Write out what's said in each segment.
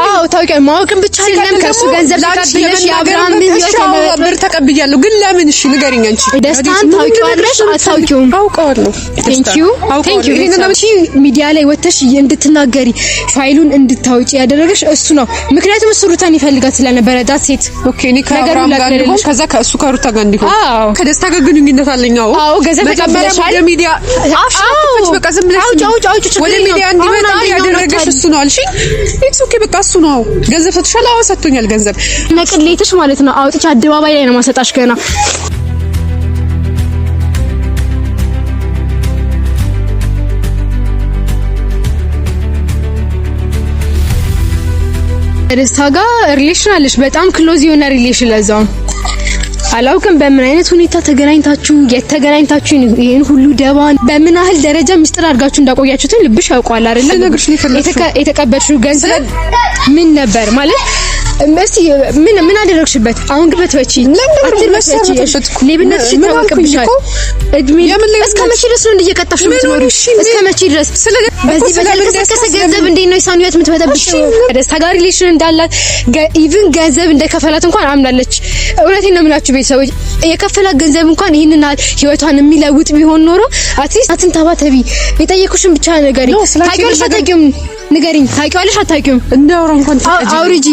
አዎ ታውቂያለሽ። ማወቅም ብቻ አይደለም ከሱ ገንዘብ ተቀብለሽ የአብርሃም ብር ተቀብያለሁ። ግን ለምን? እሺ ንገሪኝ አንቺ። ደስታን ታውቂዋለሽ አታውቂውም? አውቀዋለሁ። ቴንክ ዩ ሚዲያ ላይ ወተሽ እንድትናገሪ ፋይሉን እንድታውጪ ያደረገሽ እሱ ነው። ምክንያቱም እሱ ሩታን ይፈልጋት ስለነበረ ዳት ሴት ኦኬ። እኔ ከአብርሃም ጋር እንዲሆን ከዛ ከእሱ ከሩታ ጋር እንዲሆን ከደስታ ጋር ግንኙነት አለኝ። አዎ ገንዘብ ተቀብለሻል። ወደ ሚዲያ አፍሽ በቃ ዝም ብለሽ ወደ ሚዲያ እንዲመጣ ያደረገሽ እሱ ነው አልሽኝ። ኢትስ ኦኬ በቃ እሱ ነው። ገንዘብ ሰጥሻል? አዎ ሰጥቶኛል ገንዘብ። ነቅሌትሽ ማለት ነው። አውጥቼ አደባባይ ላይ ነው ማሰጣሽ ገና ደስታ ጋር ሪሌሽን አለሽ። በጣም ክሎዝ የሆነ ሪሌሽን ለዛው አላውቅም በምን አይነት ሁኔታ ተገናኝታችሁ የተገናኝታችሁ ይሄን ሁሉ ደባን በምን ያህል ደረጃ ሚስጥር አድርጋችሁ እንዳቆያችሁት ልብሽ ያውቃል አይደል? የተቀበልሽው ገንዘብ ምን ነበር ማለት እስቲ ምን አደረግሽበት? አሁን ግበት ወጪ ሌብነትሽ ይታወቅብሻል። እድሜ እስከ መቼ ድረስ ነው እንደየቀጣሽ የምትኖሪው? እስከ መቼ ድረስ በዚህ በተልከሰከሰ ገንዘብ እንዴት ነው የሷን ህይወት የምትበጠብሽው? ደስታ ጋር ሪሌሽን እንዳላት ኢቭን ገንዘብ እንደከፈላት እንኳን አምናለች። እውነቴን ነው የምላችሁ ቤተሰቦች፣ የከፈላት ገንዘብ እንኳን ይሄንን ህይወቷን የሚለውጥ ቢሆን ኖሮ አትሊስት አትንታባተቢ። የጠየኩሽን ብቻ ንገሪኝ። ታውቂዋለሽ አታውቂውም? ንገሪኝ። ታውቂዋለሽ አታውቂውም? እንዳወራ እንኳን አውሪጂ።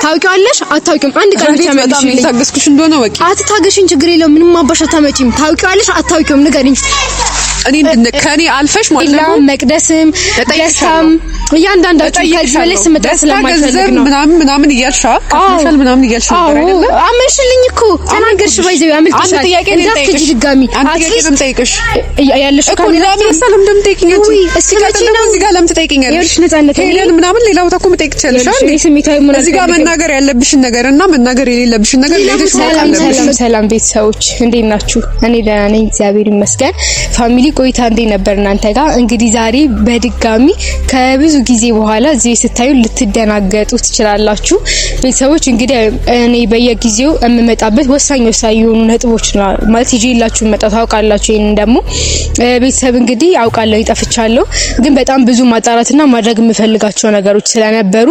ታውቂዋለሽ አታውቂውም? አንድ ቀን ብቻ በጣም ታገስኩሽ እንደሆነ ወቂ አትታገሽኝ፣ ችግር የለውም። ምንም ማባሽ አታመጪም። ታውቂዋለሽ አታውቂውም? ንገሪኝ። እኔ ከኔ አልፈሽ ማለት ነው መቅደስም ደስታም እያንዳንዳችሁ ከዚህ በላይ ስመጣ ስለማይፈልግ ነው ምናምን እያልሻ ከፍልሻል ምናምን እያልሽ ነበር አይደል? አመንሽልኝ እኮ ተናገርሽ። ባይዘው ያመልጥሻል። አንተ ጥያቄ ነው ጠይቅሽ ድጋሚ አትሊስት ጠይቅሽ ያለሽ እኮ ለምን ሰላም እንደምትጠይቂኝ አንቺ እዚህ ጋር ለምን ትጠይቂኛለሽ? ይኸውልሽ ነፃነት ሄለን ምናምን ሌላ ቦታ እኮ መጠየቅ ትችያለሽ አይደል? እዚህ ጋር መናገር ያለብሽን ነገር እና መናገር የሌለብሽን ነገር ለይተሽ ታውቃለሽ። ሰላም ቤተሰቦች እንዴት ናችሁ? እኔ ደህና ነኝ እግዚአብሔር ይመስገን። ፋሚሊ ቆይታ እንዴት ነበር እናንተ ጋር? እንግዲህ ዛሬ በድጋሚ ከብዙ ጊዜ በኋላ እዚህ ስታዩ ልትደናገጡ ትችላላችሁ ቤተሰቦች። እንግዲህ እኔ በየጊዜው የምመጣበት ወሳኝ የሆኑ ነጥቦች ማለት ይዤላችሁ መጣ ታውቃላችሁ። ይሄን ደግሞ ቤተሰብ እንግዲህ አውቃለሁ ይጠፍቻለሁ፣ ግን በጣም ብዙ ማጣራትና ማድረግ የምፈልጋቸው ነገሮች ስለነበሩ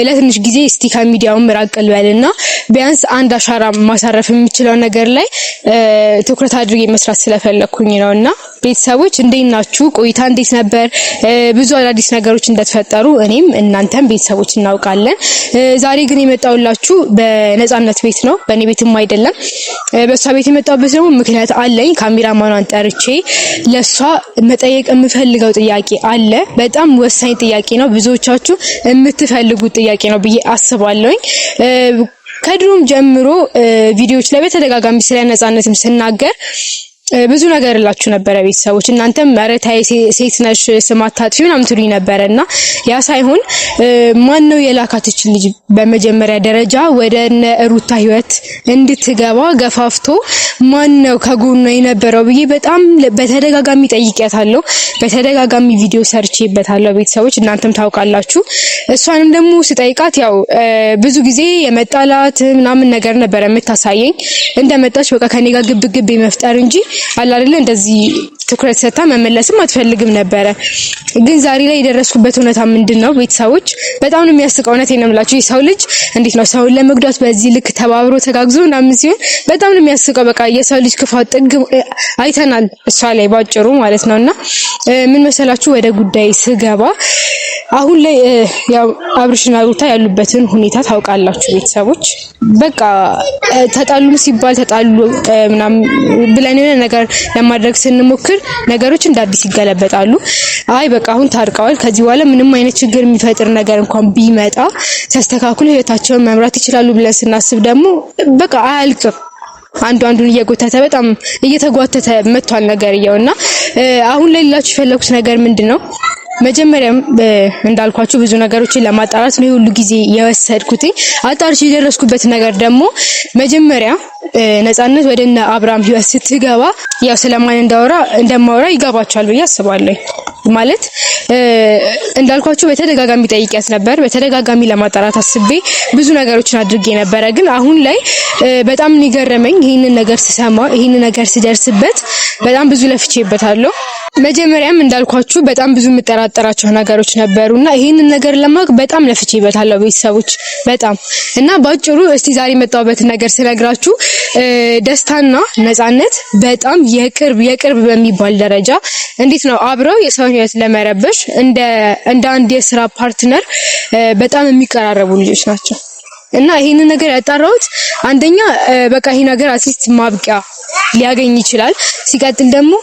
ለትንሽ ጊዜ እስቲ ከሚዲያው ራቅ ልበልና ቢያንስ አንድ አሻራ ማሳረፍ የምችለው ነገር ላይ ትኩረት አድርጌ መስራት ስለፈለኩኝ ነውና ቤተሰቦች እንዴት ናችሁ? ቆይታ እንዴት ነበር? ብዙ አዳዲስ ነገሮች እንደተፈጠሩ እኔም እናንተም ቤተሰቦች እናውቃለን። ዛሬ ግን የመጣውላችሁ በነፃነት ቤት ነው፣ በእኔ ቤትም አይደለም። በሷ ቤት የመጣውበት ደግሞ ምክንያት አለኝ። ካሜራማኗን ጠርቼ ለሷ መጠየቅ የምፈልገው ጥያቄ አለ። በጣም ወሳኝ ጥያቄ ነው፣ ብዙዎቻችሁ የምትፈልጉት ጥያቄ ነው ብዬ አስባለሁኝ። ከድሮም ጀምሮ ቪዲዮዎች ላይ በተደጋጋሚ ስለ ነፃነትም ስናገር ብዙ ነገር እላችሁ ነበረ ቤተሰቦች። እናንተም መረታይ ሴት ነሽ ስማት ታጥፊ ምናምን ትሉኝ ነበርና ያ ሳይሆን ማን ነው የላካትች ልጅ በመጀመሪያ ደረጃ ወደ ሩታ ህይወት እንድትገባ ገፋፍቶ ማን ነው ከጎኗ የነበረው ብዬ በጣም በተደጋጋሚ ጠይቄያታለሁ። በተደጋጋሚ ቪዲዮ ሰርቼበታለሁ ቤተሰቦች፣ እናንተም ታውቃላችሁ። እሷንም ደግሞ ስጠይቃት ያው ብዙ ጊዜ የመጣላት ምናምን ነገር ነበር የምታሳየኝ። እንደመጣች በቃ ከኔ ጋር ግብግብ መፍጠር እንጂ አላደለ እንደዚህ ትኩረት ሰጣ መመለስም አትፈልግም ነበረ። ግን ዛሬ ላይ የደረስኩበት እውነታ ምንድነው ቤተሰቦች? በጣም ነው የሚያስቀው። እውነቴን ነው የምላችሁ። የሰው ልጅ እንዴት ነው ሰውን ለመጉዳት በዚህ ልክ ተባብሮ ተጋግዞ ምናምን ሲሆን በጣም ነው የሚያስቀው። በቃ የሰው ልጅ ክፋት ጥግ አይተናል እሷ ላይ ባጭሩ ማለት ነውና ምን መሰላችሁ፣ ወደ ጉዳይ ስገባ አሁን ላይ ያው አብርሽና ሩታ ያሉበትን ሁኔታ ታውቃላችሁ ቤተሰቦች። በቃ ተጣሉም ሲባል ተጣሉ ምናምን ብለን የሆነ ነገር ለማድረግ ስንሞክር ነገሮች እንደ አዲስ ይገለበጣሉ። አይ በቃ አሁን ታርቀዋል፣ ከዚህ በኋላ ምንም አይነት ችግር የሚፈጥር ነገር እንኳን ቢመጣ ተስተካክሎ ህይወታቸውን መምራት ይችላሉ ብለን ስናስብ ደግሞ በቃ አያልቅም። አንዱን እየጎተተ በጣም እየተጓተተ መጥቷል ነገርየውና አሁን ላይ ላችሁ የፈለኩት ነገር ምንድነው? መጀመሪያም እንዳልኳችሁ ብዙ ነገሮችን ለማጣራት ነው ሁሉ ጊዜ የወሰድኩት። አጣርቼ የደረስኩበት ነገር ደግሞ መጀመሪያ ነፃነት ወደነ አብርሃም ህይወት ስትገባ ያው ስለማን እንደማወራ ይገባቸዋል ብዬ አስባለሁ። ማለት እንዳልኳችሁ በተደጋጋሚ ጠይቂያት ነበር። በተደጋጋሚ ለማጣራት አስቤ ብዙ ነገሮችን አድርጌ ነበር። ግን አሁን ላይ በጣም ንገረመኝ ይሄንን ነገር ስሰማ፣ ይሄንን ነገር ስደርስበት በጣም ብዙ ለፍቼበታለሁ። መጀመሪያም እንዳልኳችሁ በጣም ብዙ የምጠራጠራቸው ነገሮች ነበሩና ይሄንን ነገር ለማወቅ በጣም ለፍቼበታለሁ ቤተሰቦች በጣም እና ባጭሩ እስቲ ዛሬ የመጣሁበት ነገር ስነግራችሁ ደስታና ነፃነት በጣም የቅርብ በሚባል ደረጃ እንዴት ነው አብረው የሰው ህይወት ለመረበሽ እንደ አንድ የስራ ፓርትነር በጣም የሚቀራረቡ ልጆች ናቸው። እና ይሄንን ነገር ያጣራሁት አንደኛ በቃ ይሄ ነገር አትሊስት ማብቂያ ሊያገኝ ይችላል። ሲቀጥል ደግሞ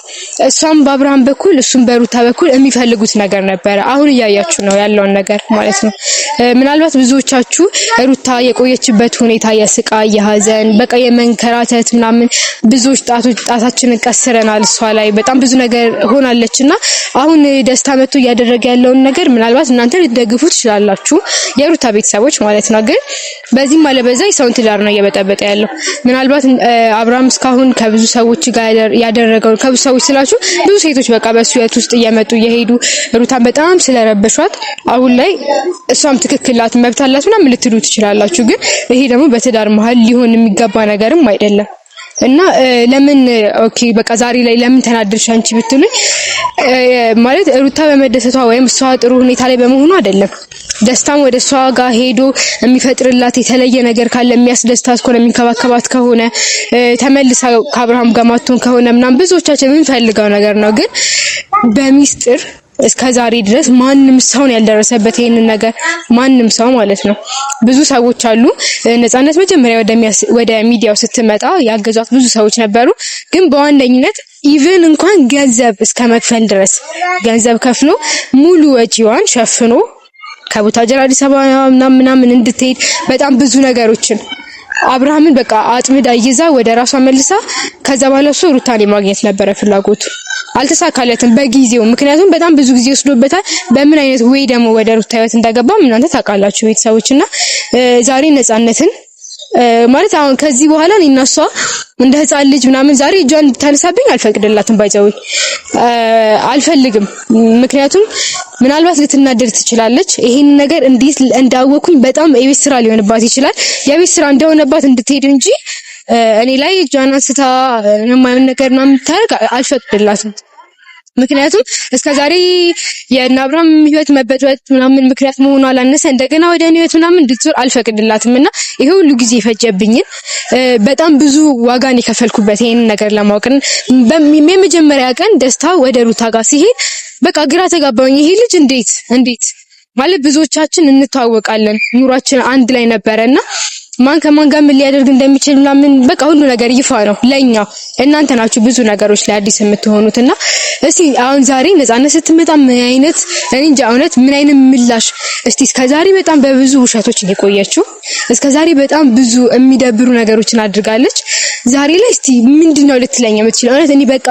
እሷም በአብርሃም በኩል እሱም በሩታ በኩል የሚፈልጉት ነገር ነበረ። አሁን እያያችሁ ነው ያለውን ነገር ማለት ነው። ምናልባት ብዙዎቻችሁ ሩታ የቆየችበት ሁኔታ የስቃይ የሀዘን በቃ የመንከራተት ምናምን ብዙዎች ጣታችንን ቀስረናል እሷ ላይ በጣም ብዙ ነገር ሆናለችና አሁን ደስታ መጥቶ እያደረገ ያለውን ነገር ምናልባት እናንተ ልትደግፉ ትችላላችሁ የሩታ ቤተሰቦች ማለት ነው። ግን በዚህም አለበዛ የሰውን ትዳር ነው እየበጠበጠ ያለው። ምናልባት አብርሃም እስካሁን ከብዙ ሰዎች ጋር ያደረገው ከብዙ ሰዎች ስላችሁ ብዙ ሴቶች በቃ በሱ ህይወት ውስጥ እየመጡ እየሄዱ ሩታን በጣም ስለረበሿት አሁን ላይ እሷም ትክክላት መብት አላት ምናምን ልትሉ ትችላላችሁ። ግን ይሄ ደግሞ በትዳር መሀል ሊሆን የሚገባ ነገርም አይደለም። እና ለምን ኦኬ በቃ ዛሬ ላይ ለምን ተናደድሽ አንቺ ብትሉኝ ማለት ሩታ በመደሰቷ ወይም እሷ ጥሩ ሁኔታ ላይ በመሆኑ አይደለም። ደስታም ወደ እሷ ጋር ሄዶ የሚፈጥርላት የተለየ ነገር ካለ የሚያስደስታት ከሆነ የሚንከባከባት ከሆነ ተመልሳ ከአብርሃም ጋር ማትሆን ከሆነ ምናምን ብዙዎቻችን የምንፈልገው ነገር ነው። ግን በሚስጥር እስከዛሬ ድረስ ማንም ሰው ያልደረሰበት ይሄንን ነገር ማንም ሰው ማለት ነው። ብዙ ሰዎች አሉ። ነፃነት መጀመሪያ ወደ ሚዲያው ስትመጣ ያገዟት ብዙ ሰዎች ነበሩ። ግን በዋነኝነት ኢቭን እንኳን ገንዘብ እስከ መክፈል ድረስ ገንዘብ ከፍሎ ሙሉ ወጪዋን ሸፍኖ ከቡታጀራ አዲስ አበባ ምናምን እንድትሄድ በጣም ብዙ ነገሮችን አብርሃምን በቃ አጥምዳ ይዛ ወደ ራሷ መልሳ ከዛ በኋላ እሱ ሩታን ማግኘት ነበረ ፍላጎቱ። አልተሳካለትም በጊዜው። ምክንያቱም በጣም ብዙ ጊዜ ወስዶበታል። በምን አይነት ወይ ደግሞ ወደ ሩታ ህይወት እንዳገባ እናንተ ታውቃላችሁ ቤተሰቦችና ዛሬ ነፃነትን ማለት አሁን ከዚህ በኋላ እኔና እሷ እንደ ህፃን ልጅ ምናምን ዛሬ እጇን እንድታነሳብኝ አልፈቅድላትም። ባይዘው አልፈልግም። ምክንያቱም ምናልባት ልትናደድ ትችላለች። ይሄን ነገር እንዴት እንዳወኩኝ በጣም የቤት ስራ ሊሆንባት ይችላል። የቤት ስራ እንደሆነባት እንድትሄድ እንጂ እኔ ላይ እጇን አንስታ የማይሆን ነገር ምናምን ታርጋ አልፈቅድላትም። ምክንያቱም እስከዛሬ የእነ አብርሃም ህይወት መበጥበጥ ምናምን ምክንያት መሆኑ አላነሰ እንደገና ወደ እኔ ህይወት ምናምን እንድትዞር አልፈቅድላትምና ይሄ ሁሉ ጊዜ ፈጀብኝን በጣም ብዙ ዋጋን የከፈልኩበት ይሄን ነገር ለማወቅ የመጀመሪያ ቀን ደስታ ወደ ሩታ ጋር ሲሄድ በቃ ግራ ተጋባኝ። ይሄ ልጅ እንዴት ማለት ብዙዎቻችን እንተዋወቃለን፣ ኑሯችን አንድ ላይ ነበረና ማን ከማን ጋር ምን ሊያደርግ እንደሚችል ምናምን በቃ ሁሉ ነገር ይፋ ነው ለኛ። እናንተ ናችሁ ብዙ ነገሮች ላይ አዲስ የምትሆኑትና እስቲ አሁን ዛሬ ነፃነት ስትመጣ ምን አይነት እኔ እንጃ እውነት ምን አይነት ምላሽ እስቲ እስከዛሬ በጣም በብዙ ውሸቶች የቆየችው እስከዛሬ በጣም ብዙ የሚደብሩ ነገሮችን አድርጋለች። ዛሬ ላይ እስቲ ምንድነው ልትለኝ የምትችለው? እውነት እኔ በቃ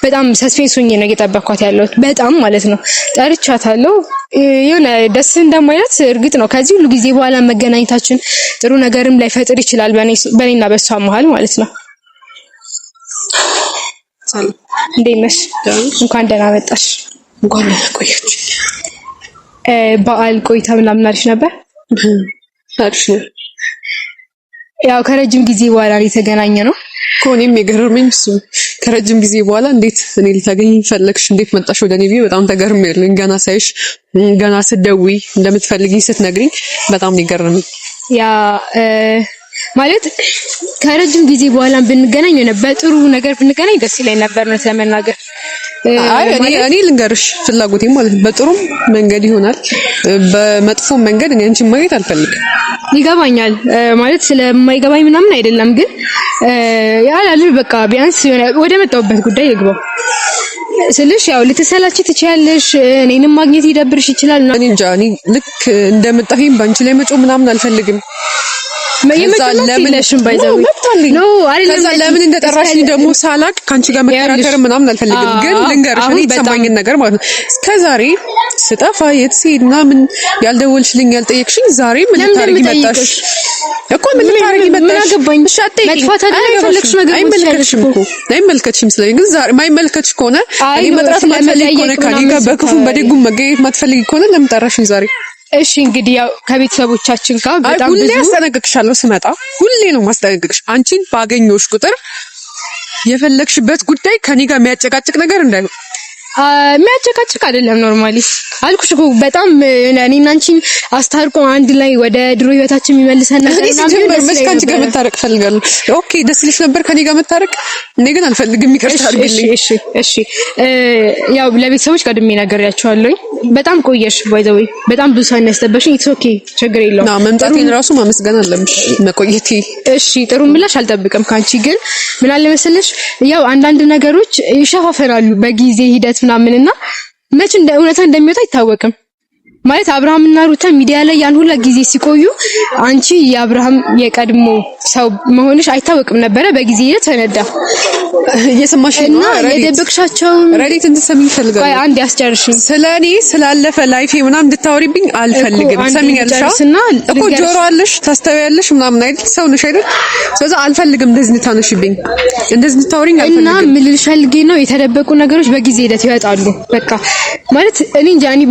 በጣም ሰስፔንስ ሆኜ ነው እየጠበቅኳት ያለሁት በጣም ማለት ነው። ጠርቻታለሁ የሆነ ደስ እንደማይላት እርግጥ ነው። ከዚህ ሁሉ ጊዜ በኋላ መገናኘታችን ጥሩ ነገርም ላይፈጥር ይችላል በኔና በሷ መሀል ማለት ነው። ሰላም እንዴት ነሽ? እንኳን ደህና መጣሽ። እንኳን ደህና ቆያችሁ። በዓል ቆይታ ምናምን አሪፍ ነበር? አሪፍ ነው። ያው ከረጅም ጊዜ በኋላ የተገናኘ ነው። ኮኔም የገረመኝ እሱ ከረጅም ጊዜ በኋላ እንዴት እኔ ልታገኝ ፈለግሽ እንዴት መጣሽ ወደ እኔ ብዬ በጣም ተገርሜያለሁ። ገና ሳይሽ ገና ስትደውይ እንደምትፈልጊኝ ስትነግሪኝ በጣም ነው የገረመኝ። ያ ማለት ከረጅም ጊዜ በኋላ ብንገናኝ በጥሩ ነገር ብንገናኝ ደስ ይለኝ ነበር ነው ለመናገር። እኔ ልንገርሽ ፍላጎቴ ማለት በጥሩም መንገድ ይሆናል በመጥፎ መንገድ እኔ አንቺን ማግኘት አልፈልግም። ይገባኛል ማለት ስለማይገባኝ ምናምን አይደለም። ግን ያላል በቃ ቢያንስ ወደ መጣሁበት ጉዳይ ልግባ ስልሽ ያው ልትሰላቺ ትችያለሽ፣ እኔንም ማግኘት ይደብርሽ ይችላል። እኔ እንጃ እኔ ልክ እንደመጣሁኝ ባንቺ ላይ መጮህ ምናምን አልፈልግም። ለምን እንደጠራሽኝ ደግሞ ሳላቅ ካንቺ ጋር መከራከር ምናምን አልፈልግም። ግን ልንገርሽ እኔ የተሰማኝን ነገር ማለት ነው። እስከዛሬ ስጠፋ የት ስሄድ ምናምን ያልደወልሽልኝ ያልጠየቅሽኝ ዛሬ ምን ልታረጊ መጣሽ እኮ ምን ልታረጊ መጣሽ? እሺ መጥፋት አይደለም ነገር አይመልከትሽም ስለኝ ግን ዛሬ ማይመልከትሽ ከሆነ እኔ መጥራት ማትፈልጊ ከሆነ ከኔ ጋር በክፉም በደጉም መገኘት ማትፈልጊ ከሆነ ለምን ጠራሽኝ ዛሬ? እሺ እንግዲህ ያው ከቤተሰቦቻችን ጋር በጣም ብዙ ሁሌ አስጠነቅቅሻለሁ። ስመጣ ሁሌ ነው ማስጠነቅቅሽ። አንቺን ባገኘሁሽ ቁጥር የፈለግሽበት ጉዳይ ከኔ ጋር የሚያጨቃጭቅ ነገር እንዳይሆን የሚያጨቃጭቅ አይደለም። ኖርማሊ አልኩሽ እኮ በጣም እኔና አንቺን አስታርቆ አንድ ላይ ወደ ድሮ ህይወታችን የሚመልሰን ነገር ነው። ከአንቺ ጋር መታረቅ ፈልጋለሁ። ኦኬ ደስ ይልሽ ነበር ከኔ ጋር መታረቅ? እኔ ግን አልፈልግም። ይቅርታ አድርግልኝ። እሺ ያው ለቤተሰቦች ቀድሜ ነግሬያቸዋለሁ። በጣም ቆየሽ ባይ ዘ ወይ በጣም ብዙ ሰው ያስጠበሽኝ። ኢትስ ኦኬ ችግር የለውም። ና መምጣቴን ራሱ ማመስገን አለብሽ መቆየቴ። እሺ ጥሩ ምላሽ አልጠብቅም ካንቺ። ግን ምን አለ መሰለሽ ያው አንዳንድ ነገሮች ይሸፋፈናሉ በጊዜ ሂደት ምናምንና መቼ እውነታ እንደሚወጣ አይታወቅም። ማለት አብርሃምና ሩታ ሚዲያ ላይ ያን ሁላ ጊዜ ሲቆዩ አንቺ የአብርሃም የቀድሞ ሰው መሆንሽ አይታወቅም ነበረ። በጊዜ ሂደት ተነዳ። እየሰማሽ ነው የደበቅሻቸው ረዲት እንድትሰሚኝ ፈልጋለሁ። ቆይ አንድ ያስጨርሽኝ። ስለኔ ስላለፈ ላይፌ ምናምን እንድታወሪብኝ አልፈልግም። ሰሚኛልሽ እኮ ጆሮ አለሽ ታስተውያለሽ ምናምን አይደል? ሰው ነሽ አይደል? ስለዚህ አልፈልግም እንደዚህ እንድታነሽብኝ እንደዚህ እንድታወሪኝ አልፈልግም። እና ምን ልልሽ ፈልጌ ነው የተደበቁ ነገሮች በጊዜ ሂደት ይወጣሉ። በቃ ማለት እኔ እንጃ እኔ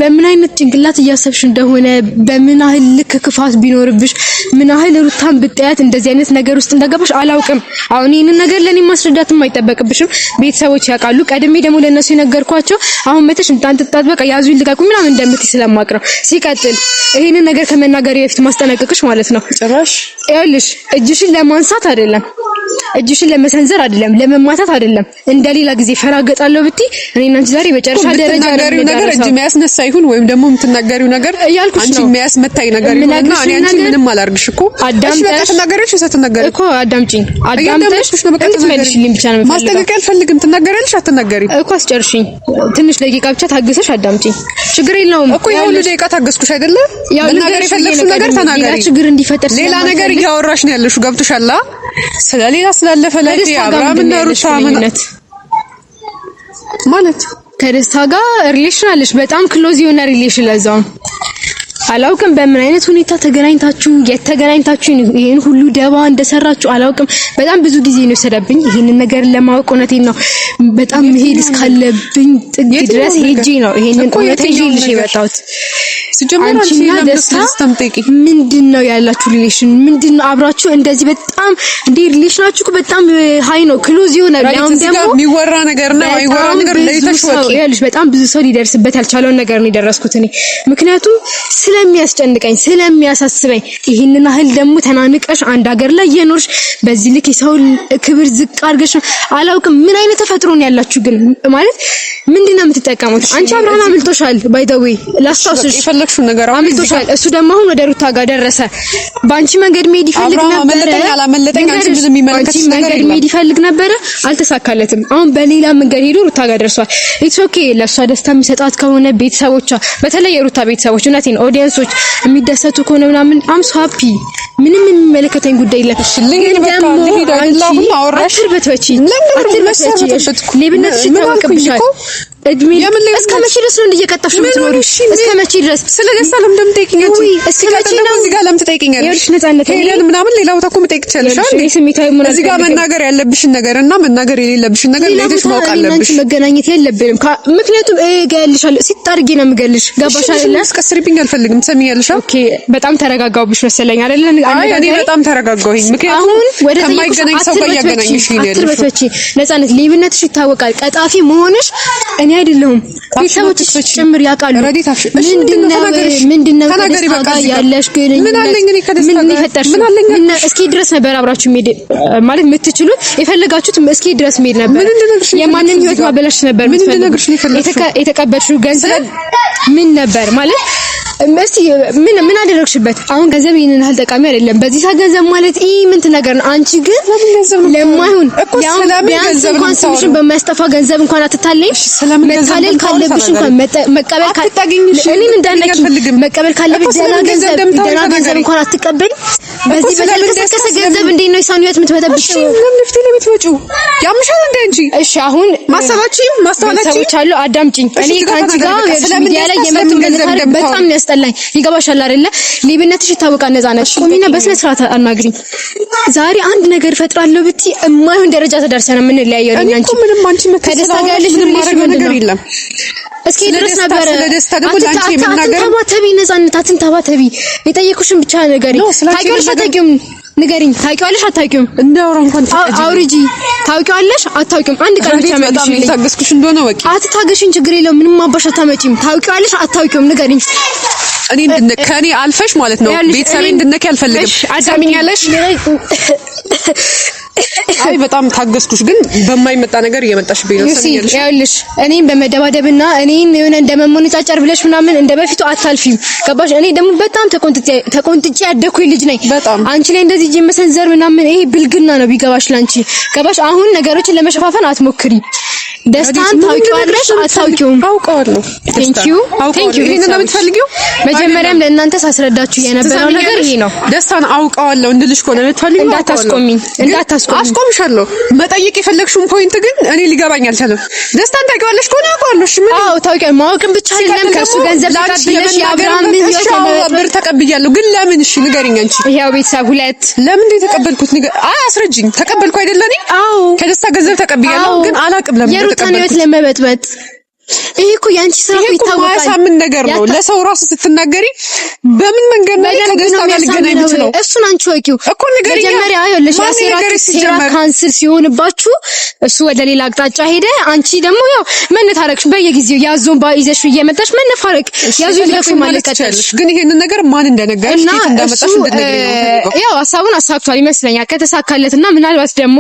በምን አይነት ጭንቅላት እያሰብሽ እንደሆነ በምን ያህል ልክ ክፋት ቢኖርብሽ ምን ያህል ሩታን ብታያት እንደዚህ አይነት ነገር ውስጥ እንደገባሽ አላውቅም። አሁን ይሄንን ነገር ለኔ ማስረዳትም አይጠበቅብሽም። ቤተሰቦች ያውቃሉ። ቀድሜ ደግሞ ለነሱ የነገርኳቸው አሁን መተሽ እንጣንጥጣት በቃ ያዙ ይልቀቁ ምናምን እንደምትይ ስለማቅ ነው። ሲቀጥል ይሄንን ነገር ከመናገር በፊት ማስጠነቀቅሽ ማለት ነው። ጭራሽ ይኸውልሽ እጅሽን ለማንሳት አይደለም፣ እጅሽን ለመሰንዘር አይደለም፣ ለመማታት አይደለም። እንደሌላ ጊዜ ፈራገጣለሁ ብትይ እኔና አንቺ ዛሬ መጨረሻ ደረጃ ነገር እጅ የሚያስነሳ ይሁን ወይም ደግሞ የምትናገሪው ነገር አንቺ የሚያስመታኝ ነገር ይሁንና እኔ አንቺ ምንም አላርግሽ እኮ አዳምጠሽ ተናገሪሽ ሰተናገሪ እኮ አዳምጪኝ። አዳምጠሽ እንድትመልሽልኝ ብቻ ነው የምፈልገው። ማስጠንቀቂያ አልፈልግም። ትናገሪያለሽ አትናገሪ እኮ አስጨርሽኝ። ትንሽ ደቂቃ ብቻ ታገሰሽ አዳምጪኝ። ችግር የለውም እኮ የሁሉ ደቂቃ ታገስኩሽ አይደለ? መናገር የፈለግሽው ነገር ተናገሪ። ችግር እንዲፈጠር ሌላ ነገር እያወራሽ ነው ያለሽው። ገብቶሻል? ስለሌላ ስላለፈ ላይ አብርሃምና ሩታ ማለት ከደስታ ጋር ሪሌሽን አለሽ። በጣም ክሎዝ የሆነ ሪሌሽን ለዛው አላውቅም በምን አይነት ሁኔታ ተገናኝታችሁ የተገናኝታችሁ ይሄን ሁሉ ደባ እንደሰራችሁ አላውቅም። በጣም ብዙ ጊዜ ነው የሰደብኝ ይሄንን ነገር ለማወቅ። እውነቴን ነው በጣም መሄድ እስካለብኝ ጥግ ድረስ ሄጄ ነው ይሄንን እውነት ይዤልሽ የመጣሁት። አንቺና ደስታ ምንድነው ያላችሁ ሪሌሽን? ምንድነው አብራችሁ እንደዚህ በጣም እንዴ ሪሌሽናችሁ በጣም ሃይ ነው ክሎዝ ይሆናል። አሁን ደግሞ የሚወራ ነገርና አይወራ ነገር ለይተሽ ወቂ ያለሽ በጣም ብዙ ሰው ሊደርስበት ያልቻለውን ነገር ነው የደረስኩት እኔ። ምክንያቱም ስለሚያስጨንቀኝ ስለሚያሳስበኝ ይሄንን ያህል ደግሞ ተናንቀሽ አንድ ሀገር ላይ የኖርሽ በዚህ ልክ የሰው ክብር ዝቅ አድርገሽ አላውቅም ምን አይነት ተፈጥሮ ነው ያላችሁ ግን ማለት ምንድነው የምትጠቀሙት? አንቺ አብርሃም አምልጦሻል ባይ ዘ ዌይ ላስታውስሽ የፈለግሽው ነገር አምልጦሻል። እሱ ደግሞ አሁን ወደ ሩታ ጋር ደረሰ። ባንቺ መንገድ መሄድ ይፈልግ ነበር አላመለጠኝ አንቺ ብዙ የሚመለከትሽ ነገር መሄድ ይፈልግ ነበር አልተሳካለትም። አሁን በሌላ መንገድ ሄዶ ሩታ ጋር ደርሷል። ኢትስ ኦኬ ለሷ ደስታ የሚሰጣት ከሆነ ቤተሰቦቿ በተለይ የሩታ ቤተሰቦች እውነቴን ኦዲየንሶች የሚደሰቱ ከሆነ ምናምን አም ሶ ሃፒ ምንም የሚመለከተኝ ጉዳይ የለም። ሌብነትሽ ይታወቅብሻል። እድሜ እስከ መቼ ድረስ ነው እንደየቀጣሽ የምትኖሪው? እስከ መቼ ድረስ ስለ ደስታ ለምን እንደምትጠይቂኝ? እስከ መቼ ነው እዚህ ጋር ለምን ትጠይቂኛለሽ? ይኸውልሽ ነፃነት ሄደን ምናምን ሌላ ቦታ እኮ መጠየቅ ትችያለሽ አይደል? እዚህ ጋር መናገር ያለብሽን ነገር እና መናገር የሌለብሽን ነገር ለይተሽ ማወቅ አለብሽ። መገናኘት የለብንም ምክንያቱም እገልሻለሁ ሲጣርጌ ነው የምገልሽ። ገባሽ አይደል? አስቀስሪብኝ አልፈልግም። ትሰሚኛለሽ? ኦኬ በጣም ተረጋጋውብሽ መሰለኝ አይደል? እኔ በጣም ተረጋጋሁኝ። ምክንያቱም ከማይገናኝ ሰው ጋር ያገናኝሽ ነው ያለሽ። ነፃነት ሌብነትሽ ይታወቃል። ቀጣፊ መሆንሽ እኔ አይደለሁም ቤተሰቦችሽ ጭምር ያውቃሉ። ምንድነው ተናገሪ በቃ ያለሽ ግን ምን አለኝ እኔ ከደስታ ጋር እስኪ ድረስ ነበር አብራችሁ መሄድ ማለት የምትችሉት የፈለጋችሁት እስኪ ድረስ መሄድ ነበር። የማንን ህይወት ማበላሽ ነበር የምትፈልጉት? የተቀበልሽው ገንዘብ ምን ነበር ማለት እስቲ ምን አደረግሽበት? አሁን ገንዘብ ይሄንን ያህል ጠቃሚ አይደለም። በዚህ ሰዓት ገንዘብ ማለት ኢምንት ነገር ነው። አንቺ ግን ለማይሆን ቢያንስ እንኳን ስምሽን በማያስጠፋ ገንዘብ እንኳን አትታለይም። መታለል ካለብሽ እንኳን መቀበል እኔን እንዳነቂ መቀበል ካለብሽ ደህና ገንዘብ እንኳን አትቀበል። በዚህ በተልከሰከሰ ገንዘብ እንዴት ነው የሰውን ህይወት የምትበጠብጪው? ለምንፍቴ ለምትወጪው ያምሻል እንደ አንቺ። እሺ አሁን ማስተዋላችሁ ሰዎች አሉ። አዳምጪኝ። እኔ ካንቺ ጋር ሚዲያ ላይ የመጡ ገንዘብ በጣም ነው ያስጠላኝ። ይገባሻል አይደለ? ሌብነትሽ ይታወቃል። ነፃነት ቁሚና በስነ ስርዓት አናግሪኝ። ዛሬ አንድ ነገር ፈጥራለሁ ብትይ የማይሆን ደረጃ ተደርሰን የምንለያየው እኔ አንቺ ምንም አንቺ ከደስታ ጋር ልጅ ማረጋገጥ ነገር የለም። እስኪ ድረስ ነበር ስለደስታ ደግሞ ላንቺ የምናገር ተባተቢ ነፃነት አትንተባተቢ። የጠየኩሽን ብቻ ነገሪ ታውቂያለሽ አታውቂውም? ንገሪኝ። ታውቂዋለሽ አታውቂውም? እንዳወራ እንኳን አውሪጂ። ታውቂዋለሽ አታውቂውም? አንድ ቀን ብቻ መልሽልኝ። በጣም ታገስኩሽ እንደሆነ ወቂ። አትታገሽኝ፣ ችግር የለውም። ምንም ማባሽ አታመጪም። ታውቂዋለሽ አታውቂውም? ንገሪኝ። እኔ ከኔ አልፈሽ ማለት ነው ቤተሰቤ እንድነኪ አልፈልግም። ሰሚኛለሽ? አይ በጣም ታገስኩሽ፣ ግን በማይመጣ ነገር እየመጣሽብኝ ነው። ሰሚኛለሽ? ያውልሽ እኔን በመደባደብና እኔን የሆነ እንደመሞነጫጨር ብለሽ ምናምን እንደበፊቱ አታልፊም። ገባሽ? እኔ ደግሞ በጣም ተቆንጥጬ ያደኩኝ ልጅ ነኝ። አንቺ ላይ እንደዚህ እጄ መሰንዘር ምናምን ይሄ ብልግና ነው ቢገባሽ ላንቺ። ገባሽ? አሁን ነገሮችን ለመሸፋፈን አትሞክሪ። ደስታን ታውቂዋለሽ አታውቂውም? አውቀዋለሁ። ቴንክ ዩ ይሄን ነው የምትፈልጊው? መጀመሪያም ለእናንተ ሳስረዳችሁ የነበረው ነገር ይሄ ነው። ደስታን አውቀዋለሁ እንድልሽ ከሆነ የምትፈልጊው እንዳታስቆሚኝ። አስቆምሻለሁ። መጠየቅ የፈለግሽውን ፖይንት ግን እኔ ሊገባኝ አልቻለም። ደስታን ታውቂዋለሽ ከሆነ አውቀዋለሁ። እሺ ምን? አዎ ታውቂያለሽ። ማወቅም ብቻ አይደለም ከሱ ገንዘብ ተቀብለሽ የአብርሃም ብር ተቀብያለሁ። ግን ለምን? እሺ ንገሪኝ አንቺ። ይሄው ቤተሰብ ሁለት ለምን የተቀበልኩት ነገር አስረጅኝ። ተቀበልኩ አይደለ? እኔ አዎ ከደስታ ገንዘብ ተቀብያለሁ፣ ግን አላቅም ለምን ተቀበልኩት። ለመበጥበጥ ይሄ እኮ ያንቺ ስራ ይታወቃል። ማያሳምን ነገር ነው። ለሰው ራሱ ስትናገሪ በምን መንገድ ነው ከደስታ ጋር ሊገናኝ የምትለው? እሱን አንቺ ወቂው እኮ ንገሪኝ። መጀመሪያ አይደለሽ ሴራ ካንስል ሲሆንባችሁ እሱ ወደ ሌላ አቅጣጫ ሄደ። አንቺ ደግሞ ያው መነታረክሽ በየጊዜው ያዞን ባይዘሽ እየመጣሽ መነፋረክ ያዙ ይለፍ ማለት ቀጥልሽ። ግን ይሄንን ነገር ማን እንደነገርሽ ከየት እንዳመጣሽ እንድትነግሪኝ ነው። ያው ሐሳቡን አሳክቷል ይመስለኛል ከተሳካለትና ምናልባት ደግሞ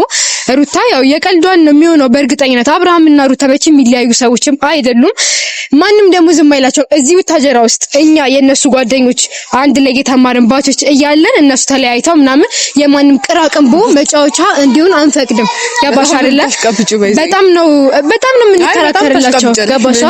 ሩታ ያው የቀልዷን ነው የሚሆነው በእርግጠኝነት። አብርሃምና ሩታ መቼም የሚለያዩ ሰዎችም አይደሉም። ማንም ደግሞ ዝም አይላቸው። እዚህ ወታጀራ ውስጥ እኛ የነሱ ጓደኞች አንድ ላይ የተማርን ባቾች እያለን እነሱ ተለያይተው ምናምን የማንም ቅራቅንቦ መጫወቻ እንዲሆን አንፈቅድም። ገባሽ አይደለ? በጣም ነው የምንከራከርላቸው። ገባሽ?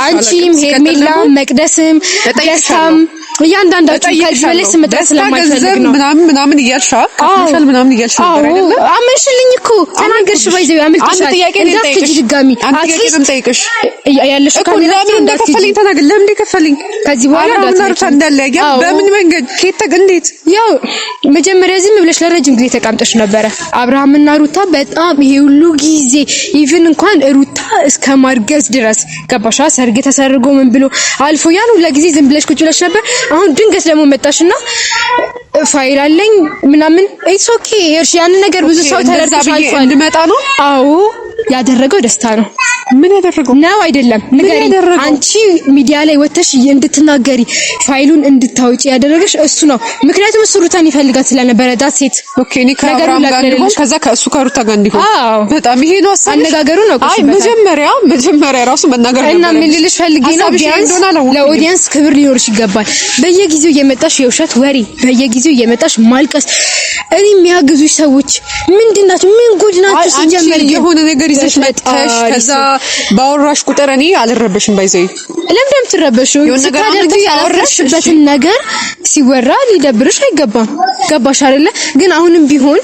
አንቺም ሄርሜላ መቅደስም ደስታም እያንዳንዳችሁ ከዚህ በላይ ስመጣ ስለማይፈልግ ነው ምናምን እያልሻ ከፍሻል ምናምን እያልሽ ነበር አይደለ? አመንሽልኝ እኮ ተናገርሽ። ባይዘው ያመልጥሻል። እንዳትከጂ ድጋሚ ጠይቅሽ ያለሽ ካለ ለምን እንደከፈለኝ ተናገር። ለምን እንደከፈለኝ ከዚህ በኋላ እንዳትረዳ በምን መንገድ ከየት እንዴት? ያው መጀመሪያ ዝም ብለሽ ለረጅም ጊዜ ተቀምጠሽ ነበረ አብርሃምና ሩታ በጣም ይሄ ሁሉ ጊዜ ኢቭን እንኳን ሩታ እስከ ማርገዝ ድረስ ገባሻ? ሰርግ ተሰርጎ ምን ብሎ አልፎ ያን ሁሉ ጊዜ ዝም ብለሽ ቁጭ ብለሽ ነበር። አሁን ድንገት ደግሞ መጣሽና ፋይል አለኝ ምናምን ኢትስ ኦኬ እርሺ። ያን ነገር ብዙ ሰው ተረድቷል። እንድመጣ ነው። አዎ ያደረገው ደስታ ነው። ምን ያደረገው ነው አይደለም? ንገሪኝ። አንቺ ሚዲያ ላይ ወተሽ እንድትናገሪ ፋይሉን እንድታውጪ ያደረገሽ እሱ ነው። ምክንያቱም እሱ ሩታን ይፈልጋት ስለነበረ ዳት ሴት ኦኬ። እኔ ከአብርሃም ጋር እንዲሆን ከዛ ከእሱ ከሩታ ጋር እንዲሆን በጣም ይሄ ነው አነጋገሩ ነው። አይ መጀመሪያ ራሱ መናገር ነበር። እና ምን ልልሽ ፈልጌ ነው ቢያንስ ለኦዲየንስ ክብር ሊኖርሽ ይገባል። በየጊዜው እየመጣሽ የውሸት ወሬ በየጊዜው እየመጣሽ ማልቀስ እኔ የሚያግዙሽ ሰዎች ምንድናችሁ? ምን ጉድ ናችሁ? ሲጀመር የሆነ ነገር ይዘሽ መጣሽ ከዛ ባወራሽ ቁጥር እኔ አልረበሽም። ባይዘይ ለምን ትረበሹ? ታደርጊ ያወራሽበትን ነገር ሲወራ ሊደብርሽ አይገባም። ገባሽ አይደለ? ግን አሁንም ቢሆን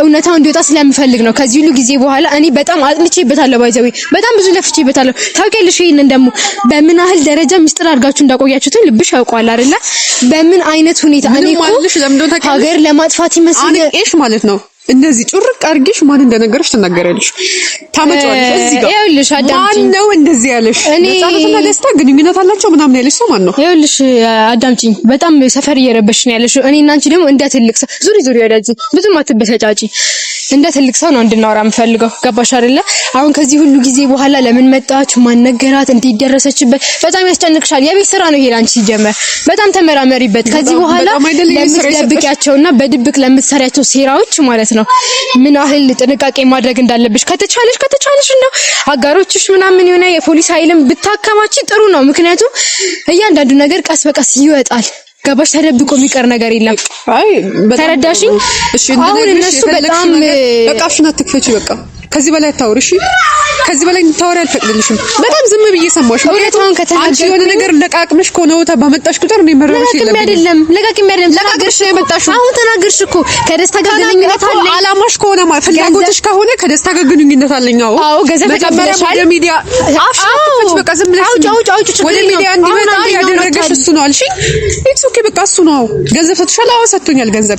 እውነታው እንዲወጣ ስለምፈልግ ነው። ከዚህ ሁሉ ጊዜ በኋላ እኔ በጣም አጥንቼበታለሁ። ባይዘው በጣም ብዙ ለፍቼበታለሁ። ታውቂያለሽ ይሄንን ደግሞ በምን ያህል ደረጃ ምስጢር አድርጋችሁ እንዳቆያችሁትን ልብሽ ያውቀዋል አይደለ? በምን አይነት ሁኔታ እኔ እኮ ሀገር ለማጥፋት ይመስላል አንቄሽ ማለት ነው። እንደዚህ ጩርቅ አድርጊሽ ማን እንደነገረሽ ትናገሪያለሽ። ታመጫለሽ እዚህ ጋር ይኸውልሽ። አዳምጪኝ። ማን ነው እንደዚህ ያለሽ? ነፃነትና ደስታ ግንኙነት አላቸው ምናምን ያለሽ ሰው ማን ነው? ይኸውልሽ አዳምጪኝ። በጣም ሰፈር እየረበሽ ነው ያለሽ። እኔና አንቺ ደግሞ እንደ ትልቅ ሰው ዙሪ ወደዚህ ብዙም አትበሰጫጪ። እንደ ትልቅ ሰው ነው እንድናወራ የምፈልገው። ገባሽ አይደለ? አሁን ከዚህ ሁሉ ጊዜ በኋላ ለምን መጣች? ማን ነገራት? እንዲደረሰችበት በጣም ያስጨንቅሻል። የቤት ስራ ነው ይሄ አንቺ ሲጀመር። በጣም ተመራመሪበት። ከዚህ በኋላ ለምትደብቂያቸውና በድብቅ ለምትሰሪያቸው ሴራዎች ማለት ነው ምን ያህል ጥንቃቄ ማድረግ እንዳለብሽ ከተቻለሽ እንደው አጋሮችሽ ምናምን የሆነ የፖሊስ ኃይልም ብታከማቺ ጥሩ ነው። ምክንያቱም እያንዳንዱ ነገር ቀስ በቀስ ይወጣል። ገባሽ? ተደብቆ የሚቀር ነገር የለም። አይ ተረዳሽኝ? አሁን እነሱ በጣም በቃ አፍሽን አትክፈቺ። በቃ ከዚህ በላይ አታውሪ። እሺ ከዚህ በላይ እንድታወሪ አልፈቅድልሽም። በጣም ዝም ብዬ ሰማሽ። ምክንያቱም አንቺ የሆነ ነገር ለቃቅምሽ ከሆነ ወታ ባመጣሽ ቁጥር እኔ መረበሽ የለብኝም። ለቃቅም አይደለም ተናገርሽ ነው የመጣሽው። አሁን ተናገርሽ እኮ ከደስታ ጋር ግንኙነት አለኝ። አላማሽ ከሆነ ፍላጎትሽ ከሆነ ከደስታ ጋር ግንኙነት አለኝ። አዎ ገንዘብ ተቀበለሽ ወደ ሚዲያ አፍሽ በቃ ዝም ብለሽ አውጭ ወደ ሚዲያ እንዲመጣ ያደረገሽ እሱ ነው አልሽኝ። ኢትስ ኦኬ በቃ እሱ ነው። ገንዘብ ሰጥሻል። አዎ ሰጥቶኛል ገንዘብ።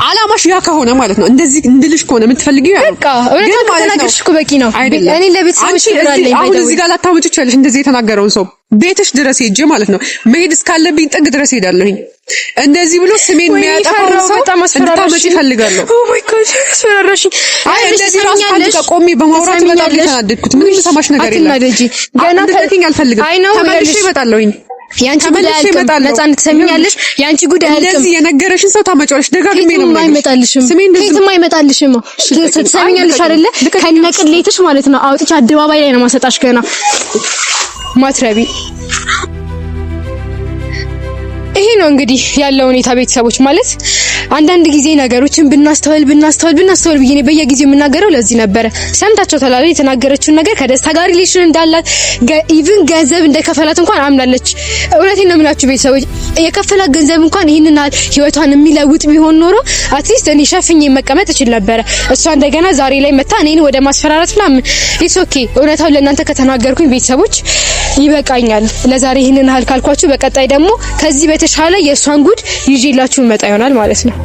አላማሽ ያ ከሆነ ማለት ነው እንደዚህ እንድልሽ ከሆነ የምትፈልጊው ያ በቃ እውነት የተናገርሽ እኮ በቂ ነው። እኔ ለቤተሰብሽ ይራለኝ አሁን እዚህ ጋር ላታመጪ ይችላልሽ። እንደዚህ የተናገረውን ሰው ቤትሽ ድረስ ሄጄ ማለት ነው መሄድ እስካለብኝ ጥግ ድረስ ሄዳለሁኝ። እንደዚህ ብሎ ስሜን የሚያጠፋው ሰው እንድታመጪ እፈልጋለሁ። ኦ ማይ ጋድ አስፈራራሽ። አይ እንደዚህ ራስ ታልቀ ቆሜ በማውራት በጣም የተናደድኩት ምንም ሰማሽ ነገር የለም። ገና ተልከኝ አልፈልግም። ተመልሼ እመጣለሁኝ። ያንቺ ጉዳይ አልቀም። ነፃነት ትሰሚኛለሽ? ያንቺ ጉዳይ አልቀም። እንደዚህ የነገረሽን ሰው ታመጪዋለሽ። ደጋግሜ ነው የምነግርሽ። አይመጣልሽም። ከየትም አይመጣልሽም። ትሰሚኛለሽ አይደለ? ከነቅሌትሽ ማለት ነው አውጥቼ አደባባይ ላይ ነው ማሰጣሽ። ገና ማትረቢ ይሄ ነው እንግዲህ ያለው ሁኔታ ቤተሰቦች። ማለት አንዳንድ ጊዜ ነገሮችን ብናስተውል ብዬ ነው በየጊዜው የምናገረው። ለዚህ ነበረ ሰምታቸው ተላለ የተናገረችውን ነገር ከደስታ ጋር ሪሌሽን እንዳላት ኢቭን ገንዘብ እንደከፈላት እንኳን አምናለች። እውነቴን ነው የምላችሁ ቤተሰቦች፣ የከፈላት ገንዘብ እንኳን ይሄንን ህይወቷን የሚለውጥ ቢሆን ኖሮ አትሊስት እኔ ሸፍኜ መቀመጥ እችል ነበረ። እሷ እንደገና ዛሬ ላይ መታ እኔን ወደ ማስፈራራት ምናምን ኢትስ ኦኬ። እውነታውን ለእናንተ ከተናገርኩኝ ቤተሰቦች ይበቃኛል። ለዛሬ ይሄንን ሀል ካልኳችሁ በቀጣይ ደግሞ ከዚህ በተሻለ የእሷን ጉድ ይዤላችሁ መጣ ይሆናል ማለት ነው።